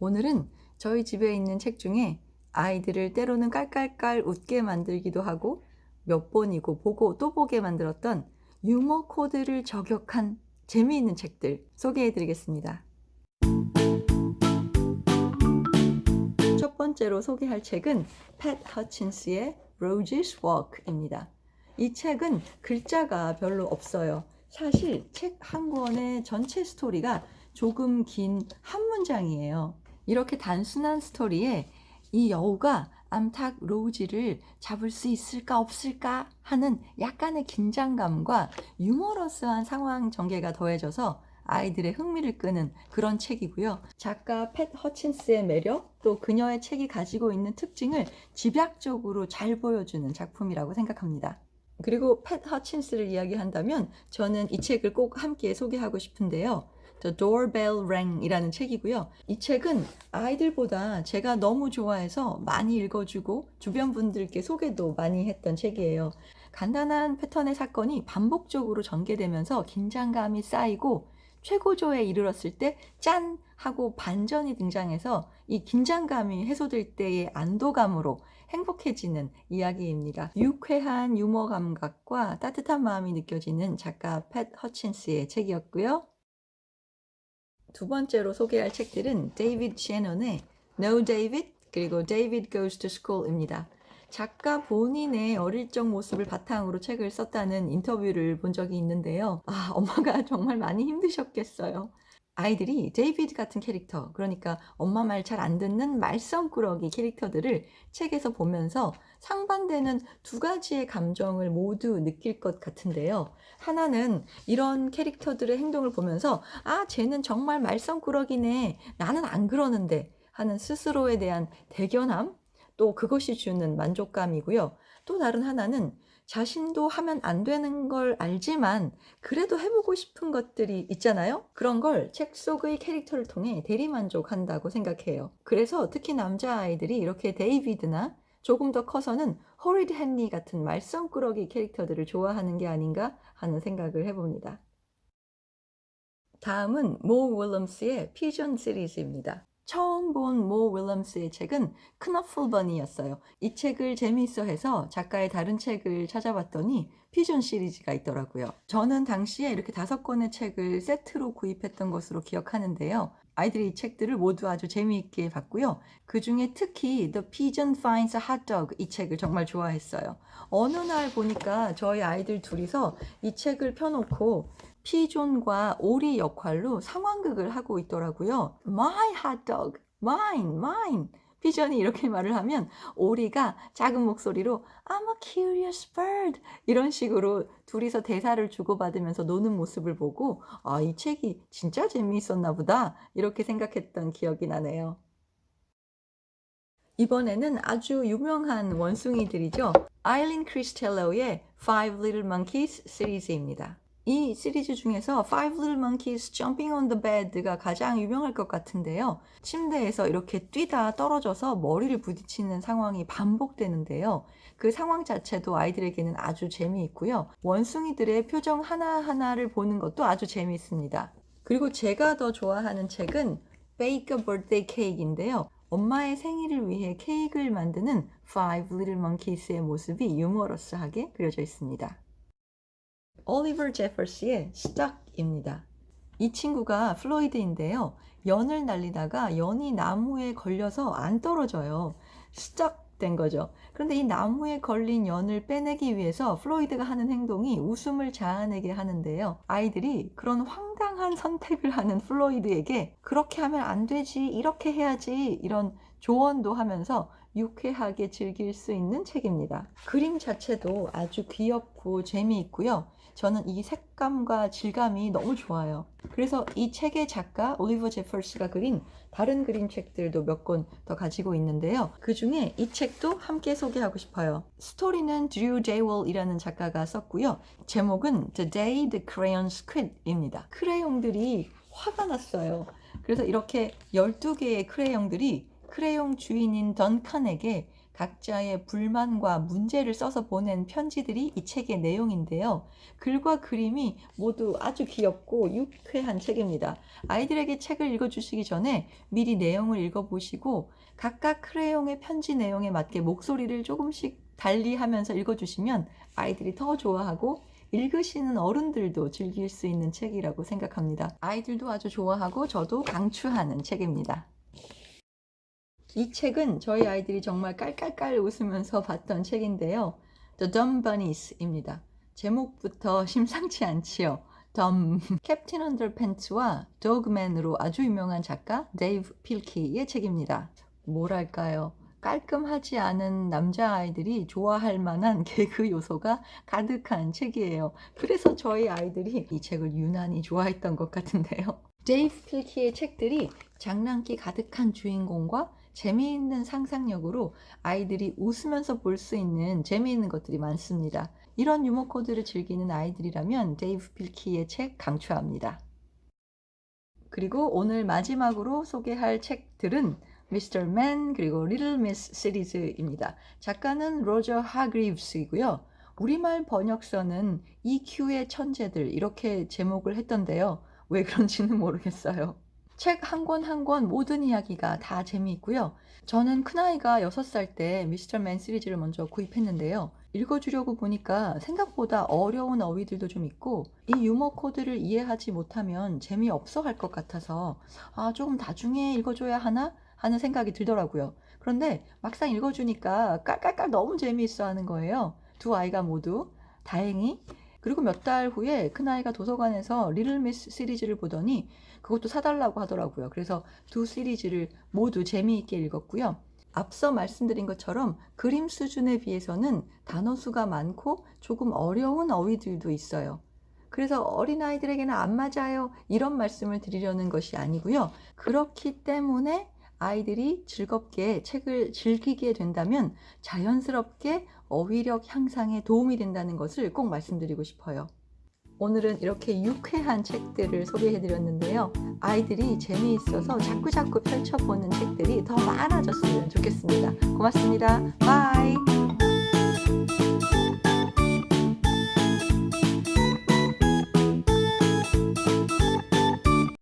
오늘은 저희 집에 있는 책 중에 아이들을 때로는 깔깔깔 웃게 만들기도 하고 몇 번이고 보고 또 보게 만들었던 유머 코드를 저격한 재미있는 책들 소개해 드리겠습니다. 첫 번째로 소개할 책은 팻 허친스의 Rose's Walk입니다. 이 책은 글자가 별로 없어요. 사실 책 한 권의 전체 스토리가 조금 긴 한 문장이에요. 이렇게 단순한 스토리에 이 여우가 암탉 로지를 잡을 수 있을까 없을까 하는 약간의 긴장감과 유머러스한 상황 전개가 더해져서 아이들의 흥미를 끄는 그런 책이고요. 작가 팻 허친스의 매력, 또 그녀의 책이 가지고 있는 특징을 집약적으로 잘 보여주는 작품이라고 생각합니다. 그리고 팻 허친스를 이야기한다면 저는 이 책을 꼭 함께 소개하고 싶은데요. The Doorbell Rang 이라는 책이고요. 이 책은 아이들보다 제가 너무 좋아해서 많이 읽어주고 주변 분들께 소개도 많이 했던 책이에요. 간단한 패턴의 사건이 반복적으로 전개되면서 긴장감이 쌓이고 최고조에 이르렀을 때 짠! 하고 반전이 등장해서 이 긴장감이 해소될 때의 안도감으로 행복해지는 이야기입니다. 유쾌한 유머 감각과 따뜻한 마음이 느껴지는 작가 팻 허친스의 책이었고요. 두 번째로 소개할 책들은 데이비드 셰넌의 No David 그리고 David Goes to School입니다. 작가 본인의 어릴 적 모습을 바탕으로 책을 썼다는 인터뷰를 본 적이 있는데요. 엄마가 정말 많이 힘드셨겠어요. 아이들이 데이비드 같은 캐릭터, 그러니까 엄마 말 잘 안 듣는 말썽꾸러기 캐릭터들을 책에서 보면서 상반되는 두 가지의 감정을 모두 느낄 것 같은데요. 하나는 이런 캐릭터들의 행동을 보면서 쟤는 정말 말썽꾸러기네. 나는 안 그러는데 하는 스스로에 대한 대견함, 또 그것이 주는 만족감이고요. 또 다른 하나는 자신도 하면 안 되는 걸 알지만 그래도 해보고 싶은 것들이 있잖아요. 그런 걸 책 속의 캐릭터를 통해 대리만족한다고 생각해요. 그래서 특히 남자아이들이 이렇게 데이비드나 조금 더 커서는 호리드 헨리 같은 말썽꾸러기 캐릭터들을 좋아하는 게 아닌가 하는 생각을 해봅니다. 다음은 모 윌럼스의 피전 시리즈입니다. 처음 본 모 윌럼스의 책은 크너플버니였어요. 이 책을 재미있어 해서 작가의 다른 책을 찾아봤더니 피전 시리즈가 있더라고요. 저는 당시에 이렇게 5권의 책을 세트로 구입했던 것으로 기억하는데요. 아이들이 이 책들을 모두 아주 재미있게 봤고요. 그 중에 특히 The Pigeon Finds a Hot Dog 이 책을 정말 좋아했어요. 어느 날 보니까 저희 아이들 둘이서 이 책을 펴놓고 피존과 오리 역할로 상황극을 하고 있더라고요. My hot dog, mine, mine. 피존이 이렇게 말을 하면 오리가 작은 목소리로 I'm a curious bird 이런 식으로 둘이서 대사를 주고받으면서 노는 모습을 보고 이 책이 진짜 재미있었나 보다 이렇게 생각했던 기억이 나네요. 이번에는 아주 유명한 원숭이들이죠. 아일린 크리스텔로의 Five Little Monkeys 시리즈입니다. 이 시리즈 중에서 Five Little Monkeys Jumping on the Bed가 가장 유명할 것 같은데요. 침대에서 이렇게 뛰다 떨어져서 머리를 부딪히는 상황이 반복되는데요. 그 상황 자체도 아이들에게는 아주 재미있고요. 원숭이들의 표정 하나하나를 보는 것도 아주 재미있습니다. 그리고 제가 더 좋아하는 책은 Bake a Birthday Cake인데요. 엄마의 생일을 위해 케이크를 만드는 Five Little Monkeys의 모습이 유머러스하게 그려져 있습니다. 올리버 제퍼스의 Stuck입니다. 이 친구가 플로이드인데요. 연을 날리다가 연이 나무에 걸려서 안 떨어져요. Stuck 된 거죠. 그런데 이 나무에 걸린 연을 빼내기 위해서 플로이드가 하는 행동이 웃음을 자아내게 하는데요. 아이들이 그런 황당한 선택을 하는 플로이드에게 그렇게 하면 안 되지, 이렇게 해야지 이런 조언도 하면서 유쾌하게 즐길 수 있는 책입니다. 그림 자체도 아주 귀엽고 재미있고요. 저는 이 색감과 질감이 너무 좋아요. 그래서 이 책의 작가 올리버 제퍼스가 그린 다른 그림책들도 몇 권 더 가지고 있는데요. 그 중에 이 책도 함께 소개하고 싶어요. 스토리는 드류 제이월이라는 작가가 썼고요. 제목은 The Day the Crayons Quit입니다. 크레용들이 화가 났어요. 그래서 이렇게 12개의 크레용들이 크레용 주인인 던칸에게 각자의 불만과 문제를 써서 보낸 편지들이 이 책의 내용인데요. 글과 그림이 모두 아주 귀엽고 유쾌한 책입니다. 아이들에게 책을 읽어주시기 전에 미리 내용을 읽어보시고 각각 크레용의 편지 내용에 맞게 목소리를 조금씩 달리하면서 읽어주시면 아이들이 더 좋아하고 읽으시는 어른들도 즐길 수 있는 책이라고 생각합니다. 아이들도 아주 좋아하고 저도 강추하는 책입니다. 이 책은 저희 아이들이 정말 깔깔깔 웃으면서 봤던 책인데요. The Dumb Bunnies입니다. 제목부터 심상치 않지요. 캡틴 언더팬츠와 도그맨으로 아주 유명한 작가 데이브 필키의 책입니다. 뭐랄까요? 깔끔하지 않은 남자아이들이 좋아할 만한 개그 요소가 가득한 책이에요. 그래서 저희 아이들이 이 책을 유난히 좋아했던 것 같은데요. 데이브 필키의 책들이 장난기 가득한 주인공과 재미있는 상상력으로 아이들이 웃으면서 볼 수 있는 재미있는 것들이 많습니다. 이런 유머 코드를 즐기는 아이들이라면 데이브 필키의 책 강추합니다. 그리고 오늘 마지막으로 소개할 책들은 Mr. Man 그리고 Little Miss 시리즈입니다. 작가는 로저 하그리브스이고요. 우리말 번역서는 EQ의 천재들 이렇게 제목을 했던데요. 왜 그런지는 모르겠어요. 책 한 권 한 권 모든 이야기가 다 재미있고요. 저는 큰아이가 6살 때 미스터 맨 시리즈를 먼저 구입했는데요. 읽어주려고 보니까 생각보다 어려운 어휘들도 좀 있고 이 유머 코드를 이해하지 못하면 재미없어 할 것 같아서 조금 나중에 읽어줘야 하나 하는 생각이 들더라고요. 그런데 막상 읽어주니까 깔깔깔 너무 재미있어 하는 거예요. 두 아이가 모두 다행히. 그리고 몇 달 후에 큰아이가 도서관에서 리틀 미스 시리즈를 보더니 그것도 사달라고 하더라고요. 그래서 두 시리즈를 모두 재미있게 읽었고요. 앞서 말씀드린 것처럼 그림 수준에 비해서는 단어 수가 많고 조금 어려운 어휘들도 있어요. 그래서 어린아이들에게는 안 맞아요. 이런 말씀을 드리려는 것이 아니고요. 그렇기 때문에 아이들이 즐겁게 책을 즐기게 된다면 자연스럽게 어휘력 향상에 도움이 된다는 것을 꼭 말씀드리고 싶어요. 오늘은 이렇게 유쾌한 책들을 소개해드렸는데요. 아이들이 재미있어서 자꾸자꾸 펼쳐보는 책들이 더 많아졌으면 좋겠습니다. 고맙습니다. 바이.